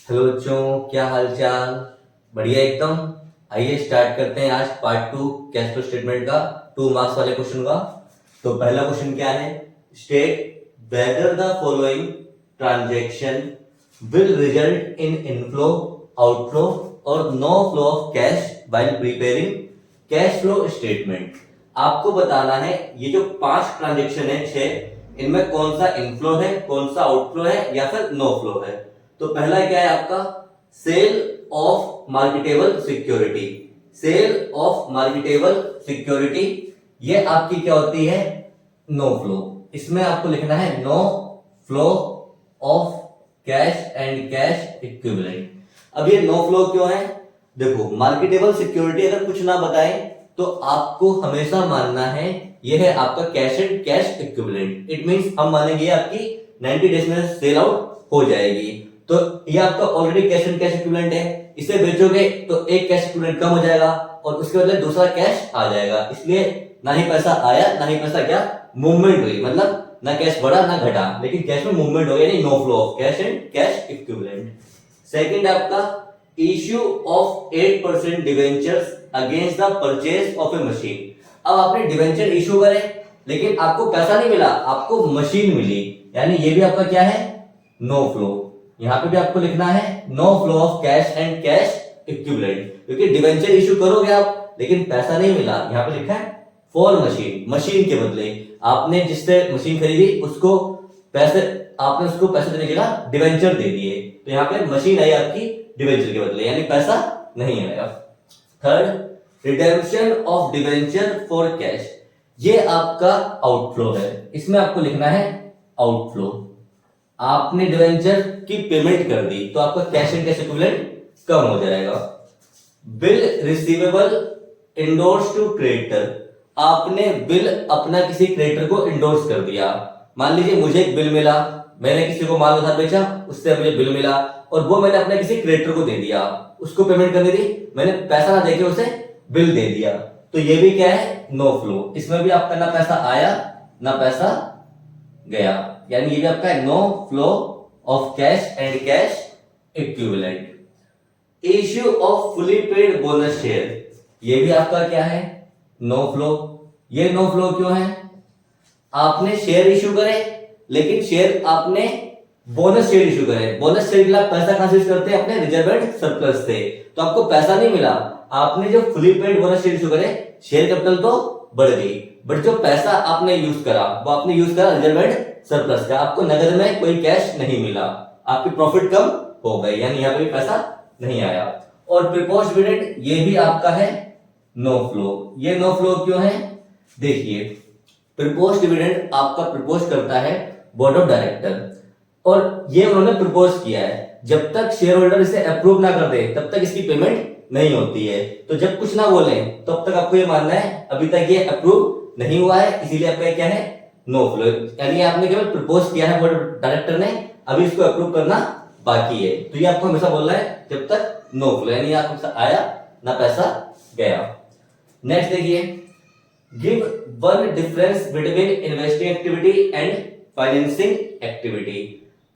Hello बच्चों, क्या हाल चाल। बढ़िया एकदम। आइए स्टार्ट करते हैं आज पार्ट 2 कैश फ्लो स्टेटमेंट का 2 मार्क्स वाले क्वेश्चन का। तो पहला क्वेश्चन क्या है, state whether the following transaction will result in inflow, outflow or no flow of cash while preparing cash flow statement. आपको बताना है ये जो 5 ट्रांजैक्शन है 6, इनमें कौन सा इनफ्लो है, कौन सा आउटफ्लो है या फिर नो फ्लो है। तो पहला क्या है आपका, sale of marketable security. Sale of marketable security ये आपकी क्या होती है, नो फ्लो। इसमें आपको लिखना है no flow of cash and cash equivalent. अब ये नो फ्लो क्यों है, देखो मार्केटेबल सिक्योरिटी अगर कुछ ना बताए तो आपको हमेशा मानना है ये है आपका cash and cash equivalent. It means हम मानेंगे आपकी 90 डेज में सेल आउट हो जाएगी। तो ये आपका already cash and cash equivalent है, इसे बेचोगे तो एक कैश इक्विवेलेंट कम हो जाएगा और उसके बदले दूसरा कैश आ जाएगा। इसलिए ना ही पैसा आया ना ही पैसा क्या मूवमेंट हुई, मतलब ना कैश बढ़ा ना घटा, लेकिन कैश में मूवमेंट हो गया, यानी no flow of cash and cash equivalent. Second आपका issue of 8% debentures against the purchase of a machine. अब आपने डिवेंचर इश्यू करे लेकिन आपको पैसा नहीं मिला, आपको मशीन मिली, यानी ये भी आपका क्या है, नो फ्लो। यहां पे भी आपको लिखना है no flow of cash and cash equivalent, क्योंकि डिवेंचर इशू करोगे आप लेकिन पैसा नहीं मिला। यहां पे लिखा है फॉर मशीन, मशीन के बदले आपने जिससे मशीन खरीदी उसको पैसे, आपने उसको पैसे देने के लिए डिवेंचर दे दिए, तो यहां पे मशीन आई आपकी डिवेंचर के बदले, यानी पैसा नहीं आया। Third redemption of debenture for cash, ये आपका आउटफ्लो है। इसमें आपको लिखना है आउटफ्लो। आपने डिवेंचर की पेमेंट कर दी तो आपका कैश एंड कैश इक्विवेलेंट कम हो जाएगा। Bill receivable endorse to creditor, आपने बिल अपना किसी क्रेडिटर को इंडोर्स कर दिया। मान लीजिए मुझे एक बिल मिला, मैंने किसी को माल उधार बेचा, उससे मुझे बिल मिला और वो मैंने अपने किसी क्रेडिटर को दे दिया, उसको पेमेंट करनी थी, मैंने पैसा ना देके उसे बिल दे दिया, तो ये भी क्या है, नो फ्लो। इसमें भी आपका ना पैसा आया ना पैसा गया, यानी ये भी आपका no flow of cash and cash equivalent. Issue of fully paid bonus share, ये भी आपका क्या है, नो फ्लो। ये नो फ्लो क्यों है, आपने शेयर इश्यू करे लेकिन शेयर आपने बोनस शेयर इश्यू करे, बोनस शेयर के लिए पैसा कहां से यूज करते हैं, अपने रिजर्व एंड सरप्लस से, तो आपको पैसा नहीं मिला। आपने जो fully paid bonus share issue करे, शेयर कैपिटल तो बढ़ गई बट जो पैसा आपने यूज करा वो आपने यूज करा रिजर्व एंड सरप्लस का, आपको नगद में कोई कैश नहीं मिला, आपकी प्रॉफिट कम हो गई, यानी यहां पे भी पैसा नहीं आया। और प्रीपोस्ट डिविडेंड ये भी आपका है नो फ्लो। ये नो फ्लो क्यों है, देखिए प्रीपोस्ट डिविडेंड आपका प्रपोज करता है बोर्ड ऑफ डायरेक्टर और ये उन्होंने प्रपोज किया है, जब तक शेयर होल्डर इसे अप्रूव ना कर दे तब तक इसकी पेमेंट नहीं होती है। तो जब कुछ ना बोले तब तक आपको ये मानना है अभी तक ये अप्रूव नहीं हुआ है, इसीलिए आपका क्या है, नो फ्लो। यानी आपने केवल प्रपोज किया है बोर्ड ऑफ डायरेक्टर ने, अभी इसको अप्रूव करना बाकी है, तो ये आपको हमेशा बोलना है जब तक नो फ्लो, यानी आपको पैसा आया ना पैसा गया। नेक्स्ट देखिए, give one difference between investing activity and financing activity.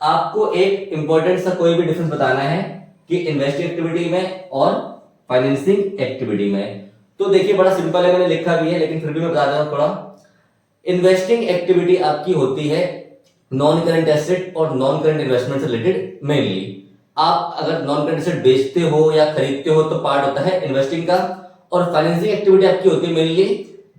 आपको एक इंपॉर्टेंट सा कोई भी डिफरेंस बताना है कि इन्वेस्टिंग एक्टिविटी में और फाइनेंसिंग एक्टिविटी में। तो देखिए बड़ा सिंपल है, मैंने लिखा भी है लेकिन फिर भी मैं बता देता हूं थोड़ा। इन्वेस्टिंग एक्टिविटी आपकी होती है नॉन करंट एसेट और नॉन करंट इन्वेस्टमेंट से रिलेटेड मेनली। आप अगर नॉन करंट एसेट बेचते हो या खरीदते हो तो पार्ट होता है इन्वेस्टिंग का, और फाइनेंसिंग एक्टिविटी आपकी होती है मेनली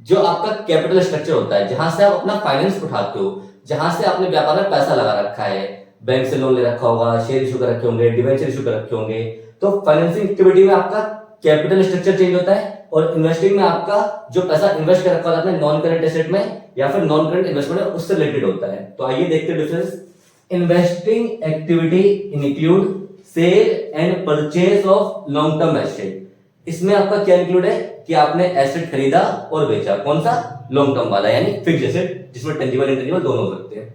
जो आपका कैपिटल स्ट्रक्चर होता है, जहां से आप अपना फाइनेंस उठाते हो, जहां से आपने व्यापार में पैसा लगा रखा है, बैंक से लोन ले रखा होगा, शेयर इशू कर रखे होंगे, डिवेंचर इशू कर रखे होंगे। तो फाइनेंसिंग एक्टिविटी में आपका कैपिटल स्ट्रक्चर चेंज होता है और इन्वेस्टिंग में आपका जो पैसा इन्वेस्ट कर रखा होता है नॉन करंट एसेट में या फिर नॉन करंट इन्वेस्टमेंट में, उससे रिलेटेड होता है। तो आइए देखते हैं difference. Investing activity include sale and purchase of long term asset. इसमें आपका क्या इंक्लूड है कि आपने एसेट खरीदा और बेचा, कौन सा, लॉन्ग टर्म वाला, यानी फिक्स्ड एसेट जिसमें टेंजिबल इंटेंजिबल दोनों हो सकते हैं।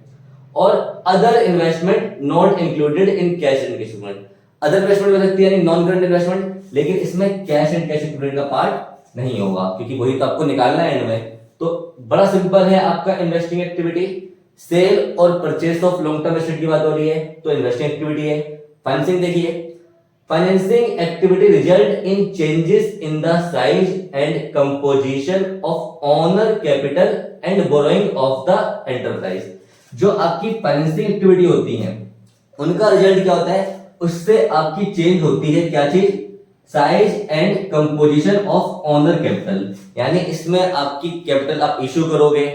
और other investment not included in cash and cash equivalent. Other investment हो सकती है यानी नॉन करंट इन्वेस्टमेंट, लेकिन इसमें कैश एंड कैश इक्विवेलेंट का पार्ट नहीं होगा क्योंकि वही तो आपको निकालना है एंड में। तो बड़ा सिंपल है आपका इन्वेस्टिंग एक्टिविटी, सेल और purchase of long term asset की बात हो रही है तो इन्वेस्टिंग एक्टिविटी है। फाइनेंसिंग देखिए financing activity result in changes in the size and composition of owner capital and borrowing of the enterprise. जो आपकी फाइनेंसिंग एक्टिविटी होती है उनका रिजल्ट क्या होता है, उससे आपकी चेंज होती है क्या चीज, size and composition of owner capital. यानी इसमें आपकी कैपिटल आप इश्यू करोगे,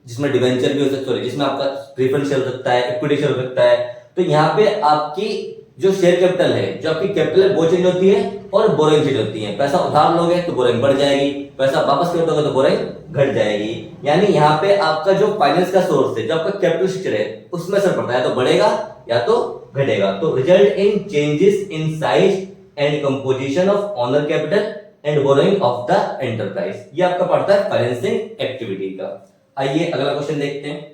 जिसमें डिवेंचर भी हो सकता है, जिसमें आपका प्रेफरेंस शेयर हो सकता है, इक्विटी शेयर हो सकता है। तो यहाँ पे आपकी जो शेयर कैपिटल है, जो आपकी कैपिटल है वो चेंज होती है और बोरोइंग चेंज होती है। पैसा उधार लोगे तो बोरोइंग बढ़ जाएगी, पैसा वापस लौटोगे तो बोरोइंग घट जाएगी। यानी यहाँ पे आपका जो फाइनेंस का सोर्स है, जो आपका कैपिटल स्ट्रक्चर है, उसमें असर पड़ता है, तो बढ़ेगा या तो घटेगा। तो result in changes in size and composition of owner capital and borrowing of the enterprise, ये आपका पड़ता है फाइनेंसिंग एक्टिविटी का। आइए अगला क्वेश्चन देखते हैं।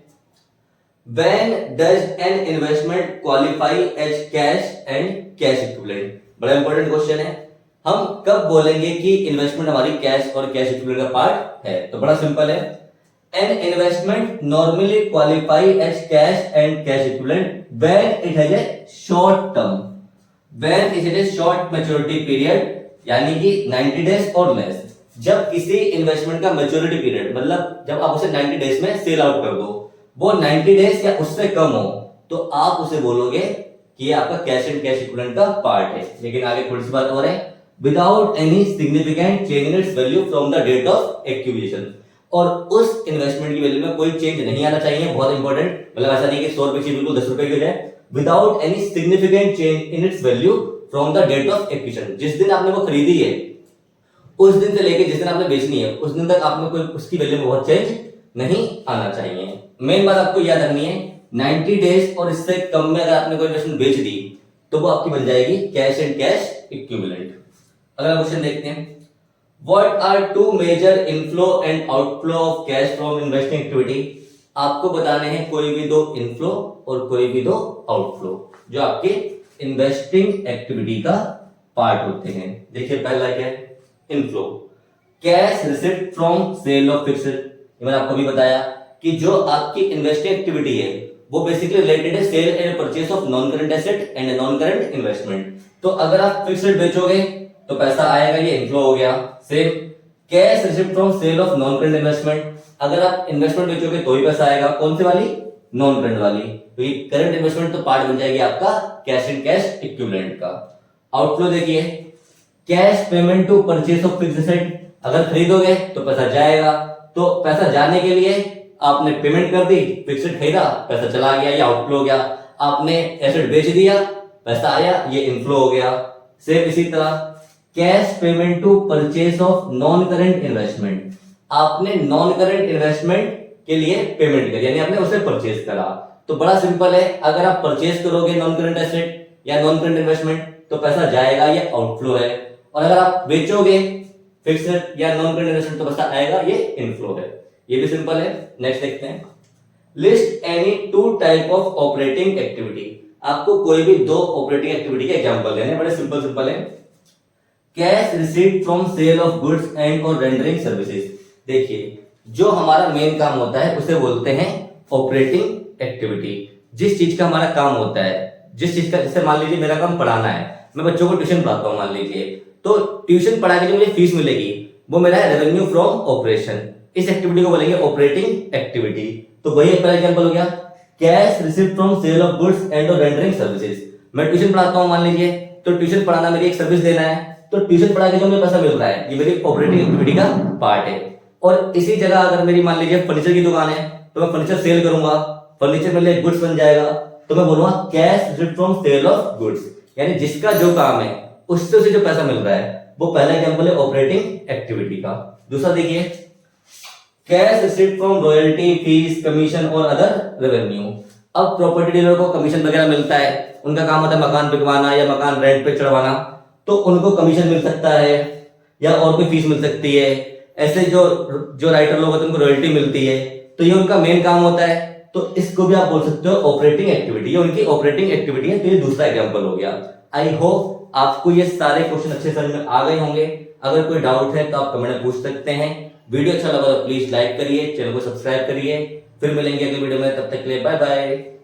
When does an investment qualify as cash and cash equivalent? बड़ा इंपॉर्टेंट क्वेश्चन है। हम कब बोलेंगे कि इन्वेस्टमेंट हमारी कैश और कैश इक्विवेलेंट का पार्ट है? तो बड़ा सिंपल है, an investment normally qualify as cash and cash equivalent when it has a short term, when it has a short maturity period, यानी कि 90 डेज और लेस। जब किसी इन्वेस्टमेंट का मैच्योरिटी पीरियड, मतलब जब आप उसे 90 डेज में सेल आउट कर दो, वो 90 डेज या उससे कम हो, तो आप उसे बोलोगे कि ये आपका कैश एंड कैश इक्विवेलेंट का पार्ट है। लेकिन आगे थोड़ी सी बात और है, without any significant change in its value from the date of acquisition, और उस इन्वेस्टमेंट की वैल्यू में कोई चेंज नहीं आना चाहिए। बहुत इंपॉर्टेंट, मतलब ऐसा नहीं कि 100 रुपए की बिल्कुल 10 रुपए की हो जाए। Without any significant change in its value from the date of acquisition, जिस दिन आपने वो खरीदी है उस दिन से लेके जिस दिन आपने बेचनी है उस दिन तक आपने कोई उसकी वैल्यू में बहुत चेंज नहीं आना चाहिए। मेन बात आपको याद रखनी है, 90 डेज और इससे कम में अगर आपने कोई इन्वेस्टमेंट बेच दी तो वो आपकी बन जाएगी कैश एंड कैश इक्विवेलेंट। अगला क्वेश्चन देखते हैं, what are two major inflow and outflow of cash from investing activity? आपको बताने हैं कोई भी दो इनफ्लो और कोई भी दो आउटफ्लो जो आपके इन्वेस्टिंग एक्टिविटी का पार्ट होते हैं। देखिए पहला क्या है, inflow, cash receipt from sale of fixed. मैंने आपको भी बताया कि जो आपकी इन्वेस्टिंग एक्टिविटी है वो बेसिकली रिलेटेड है sale and purchase of non current asset and non current investment. तो अगर आप फिक्स्ड बेचोगे तो पैसा आएगा, ये इनफ्लो हो गया। Same cash receipt from sale of non current investment, अगर आप इन्वेस्टमेंट बेचोगे तो ही पैसा आएगा। कौन सी वाली? नॉन करंट वाली। तो ये करंट इन्वेस्टमेंट तो पार्ट बन जाएगी आपका कैश एंड कैश इक्विवेलेंट का। आउटफ्लो देखिए, cash payment to purchase of fixed asset, अगर खरीदोगे तो पैसा जाएगा, तो पैसा जाने के लिए आपने पेमेंट कर दी, फिक्स्ड खरीदा, पैसा चला गया, ये आउटफ्लो हो गया। आपने एसेट बेच दिया, पैसा आया, ये इनफ्लो हो गया। सेम इसी तरह cash payment to purchase of non current investment, आपने नॉन करंट इन्वेस्टमेंट के लिए पेमेंट करी, यानी आपने उसे परचेस करा। तो बड़ा सिंपल है, अगर आप परचेस करोगे नॉन करंट एसेट या नॉन करंट इन्वेस्टमेंट तो पैसा जाएगा, ये आउटफ्लो है। और अगर आप बेचोगे फिक्स्ड या नॉन करंट इन्वेस्टमेंट तो पैसा आएगा, ये इनफ्लो है। ये भी सिंपल है। नेक्स्ट देखते हैं, list any two type of operating activity. आपको कोई भी दो ऑपरेटिंग एक्टिविटी के एग्जांपल देने, बड़े सिंपल है। Cash received from sale of goods and और रेंडरिंग सर्विसेज। देखिए जो हमारा मेन काम होता है उसे बोलते हैं ऑपरेटिंग एक्टिविटी। जिस चीज का हमारा काम होता है, जिस चीज का, जैसे मान लीजिए मेरा काम पढ़ाना है, मैं बच्चों को ट्यूशन पढ़ाता हूँ मान लीजिए, तो ट्यूशन पढ़ा के जो मुझे फीस मिलेगी वो मेरा है रेवेन्यू फ्रॉम ऑपरेशन। इस एक्टिविटी को बोलेंगे ऑपरेटिंग एक्टिविटी। तो वही पहला एग्जांपल हो गया, cash received from sale of goods and और रेंडरिंग सर्विसेज। मैं ट्यूशन पढ़ाता हूँ मान लीजिए, तो ट्यूशन पढ़ाना मेरी एक सर्विस देना है, तो ट्यूशन पढ़ा के जो मुझे पैसा मिल रहा है ये मेरी ऑपरेटिंग एक्टिविटी का पार्ट है। और इसी जगह अगर मेरी मान लीजिए फर्नीचर की दुकान है, तो मैं फर्नीचर सेल करूंगा, फर्नीचर मेरे लिए गुड्स बन जाएगा, तो मैं बोलूंगा cash received from sale of goods. यानी जिसका जो काम है उससे उसे जो पैसा मिल रहा है, वो पहला एग्जांपल है ऑपरेटिंग एक्टिविटी का। दूसरा देखिए, cash received from royalty, fees, commission और अदर रेवेन्यू। अब प्रॉपर्टी डीलर को कमीशन वगैरह मिलता है, उनका काम होता है मकान बिकवाना या मकान रेंट पे चढ़वाना, तो उनको कमीशन मिल सकता है या और कोई फीस मिल सकती है। ऐसे जो राइटर लोग होते हैं उनको रॉयल्टी मिलती है, तो ये उनका मेन काम होता है। तो इसको भी आप बोल सकते हो ऑपरेटिंग एक्टिविटी, ये उनकी ऑपरेटिंग एक्टिविटी है। तो ये दूसरा एग्जांपल हो गया। आई होप आपको ये सारे क्वेश्चन अच्छे समझ में आ गए होंगे। अगर कोई डाउट है तो आप कमेंट में पूछ सकते हैं। वीडियो अच्छा लगा तो प्लीज लाइक करिए, चैनल को सब्सक्राइब करिए। फिर मिलेंगे अगले वीडियो में, तब तक के लिए बाय बाय।